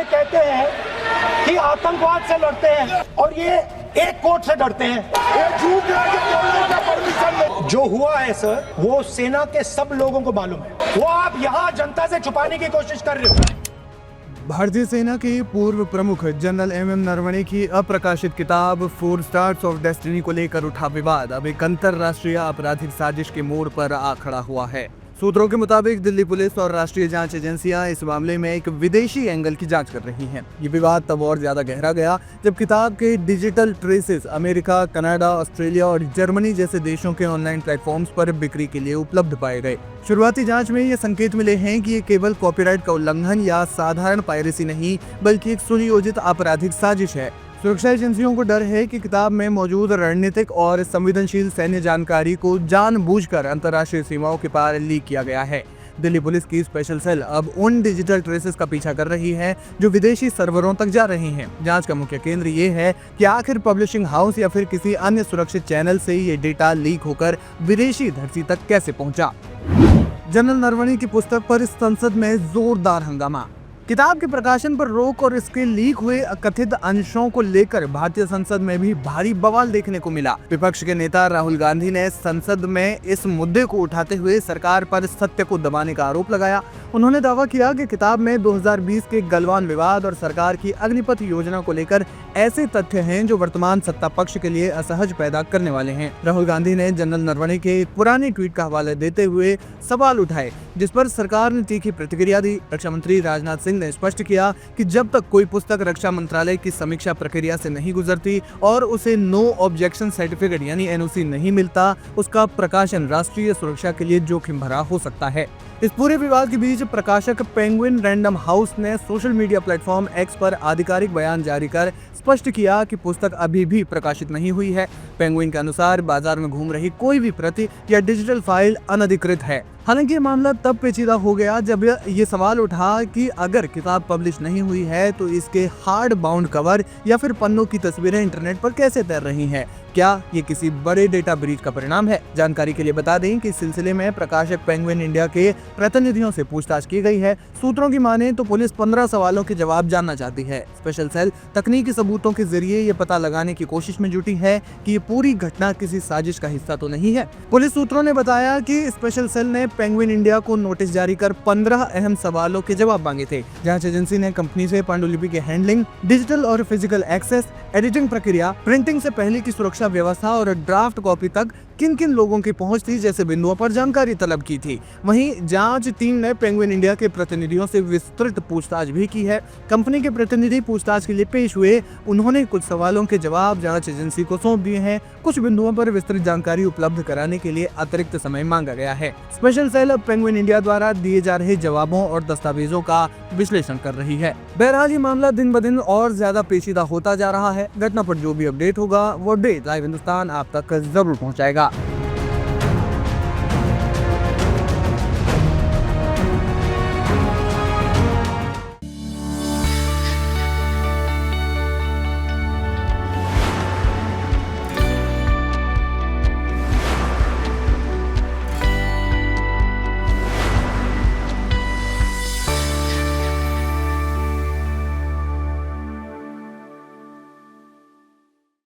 कहते हैं कि आतंकवाद से लड़ते हैं और ये एक कोर्ट से डरते हैं। ये झूठ है, जो बोलने का परमिशन नहीं। जो हुआ है सर, वो सेना के सब लोगों को मालूम है। वो आप यहाँ जनता से छुपाने की कोशिश कर रहे हो। भारतीय सेना के पूर्व प्रमुख जनरल एम नरवणे की अप्रकाशित किताब 4 स्टार्स ऑफ डेस्टिनी को लेकर उठा विवाद अब एक अंतरराष्ट्रीय आपराधिक साजिश के मोड़ पर आ खड़ा हुआ है। सूत्रों के मुताबिक दिल्ली पुलिस और राष्ट्रीय जांच एजेंसियां इस मामले में एक विदेशी एंगल की जांच कर रही हैं। ये विवाद तब और ज्यादा गहरा गया जब किताब के digital traces America, Canada, Australia और जर्मनी जैसे देशों के ऑनलाइन प्लेटफॉर्म्स पर बिक्री के लिए उपलब्ध पाए गए। शुरुआती जांच में ये संकेत मिले हैं कि ये केवल कॉपीराइट का उल्लंघन या साधारण पायरेसी नहीं, बल्कि एक सुनियोजित आपराधिक साजिश है। सुरक्षा एजेंसियों को डर है कि किताब में मौजूद रणनीतिक और संवेदनशील सैन्य जानकारी को जानबूझकर अंतर्राष्ट्रीय सीमाओं के पार लीक किया गया है। दिल्ली पुलिस की स्पेशल सेल अब उन डिजिटल ट्रेसेस का पीछा कर रही है जो विदेशी सर्वरों तक जा रही हैं। जांच का मुख्य केंद्र ये है कि आखिर पब्लिशिंग हाउस या फिर किसी अन्य सुरक्षित चैनल से ये डेटा लीक होकर विदेशी धरती तक कैसे पहुंचा। जनरल नरवणे की पुस्तक पर संसद में जोरदार हंगामा। किताब के प्रकाशन पर रोक और इसके लीक हुए कथित अंशों को लेकर भारतीय संसद में भी भारी बवाल देखने को मिला। विपक्ष के नेता राहुल गांधी ने संसद में इस मुद्दे को उठाते हुए सरकार पर सत्य को दबाने का आरोप लगाया। उन्होंने दावा किया कि किताब में 2020 के गलवान विवाद और सरकार की अग्निपथ योजना को लेकर ऐसे तथ्य हैं जो वर्तमान सत्ता पक्ष के लिए असहज पैदा करने वाले हैं। राहुल गांधी ने जनरल नरवणे के एक पुराने ट्वीट का हवाला देते हुए सवाल उठाए, जिस पर सरकार ने तीखी प्रतिक्रिया दी। रक्षा मंत्री राजनाथ सिंह ने स्पष्ट किया कि जब तक कोई पुस्तक रक्षा मंत्रालय की समीक्षा प्रक्रिया से नहीं गुजरती और उसे नो ऑब्जेक्शन सर्टिफिकेट यानी एनओसी नहीं मिलता, उसका प्रकाशन राष्ट्रीय सुरक्षा के लिए जोखिम भरा हो सकता है। इस पूरे विवाद के बीच प्रकाशक पेंगुइन रैंडम हाउस ने सोशल मीडिया प्लेटफॉर्म एक्स पर आधिकारिक बयान जारी कर स्पष्ट किया कि पुस्तक अभी भी प्रकाशित नहीं हुई है। पेंगुइन के अनुसार बाजार में घूम रही कोई भी प्रति या डिजिटल फाइल अनधिकृत है। हालांकि ये मामला तब पेचीदा हो गया जब ये सवाल उठा कि अगर किताब पब्लिश नहीं हुई है तो इसके हार्ड बाउंड कवर या फिर पन्नों की तस्वीरें इंटरनेट पर कैसे तैर रही हैं। क्या ये किसी बड़े डेटा ब्रीच का परिणाम है? जानकारी के लिए बता दें कि इस सिलसिले में प्रकाशक पेंगुइन इंडिया के प्रतिनिधियों से पूछताछ की गई है। सूत्रों की माने तो पुलिस 15 सवालों के जवाब जानना चाहती है। स्पेशल सेल तकनीकी सबूतों के जरिए ये पता लगाने की कोशिश में जुटी है कि ये पूरी घटना किसी साजिश का हिस्सा तो नहीं है। पुलिस सूत्रों ने बताया कि स्पेशल सेल ने पेंगुइन इंडिया को नोटिस जारी कर 15 अहम सवालों के जवाब मांगे थे। जांच एजेंसी ने कंपनी से पांडुलिपि के हैंडलिंग, डिजिटल और फिजिकल एक्सेस, एडिटिंग प्रक्रिया, प्रिंटिंग से पहले की सुरक्षा व्यवस्था और ड्राफ्ट कॉपी तक किन किन लोगों की पहुंच थी जैसे बिंदुओं पर जानकारी तलब की थी। वहीं जांच टीम ने पेंगुइन इंडिया के प्रतिनिधियों से विस्तृत पूछताछ भी की है। कंपनी के प्रतिनिधि पूछताछ के लिए पेश हुए। उन्होंने कुछ सवालों के जवाब जांच एजेंसी को सौंप दिए हैं। कुछ बिंदुओं पर विस्तृत जानकारी उपलब्ध कराने के लिए अतिरिक्त समय मांगा गया है। स्पेशल सेल अब पेंगुइन इंडिया द्वारा दिए जा रहे जवाबों और दस्तावेजों का विश्लेषण कर रही है। बहरहाल ये मामला दिन ब दिन और ज्यादा पेचीदा होता जा रहा है। घटना पर जो भी अपडेट होगा वो अपडेट लाइव हिंदुस्तान आप तक जरूर पहुंचाएगा।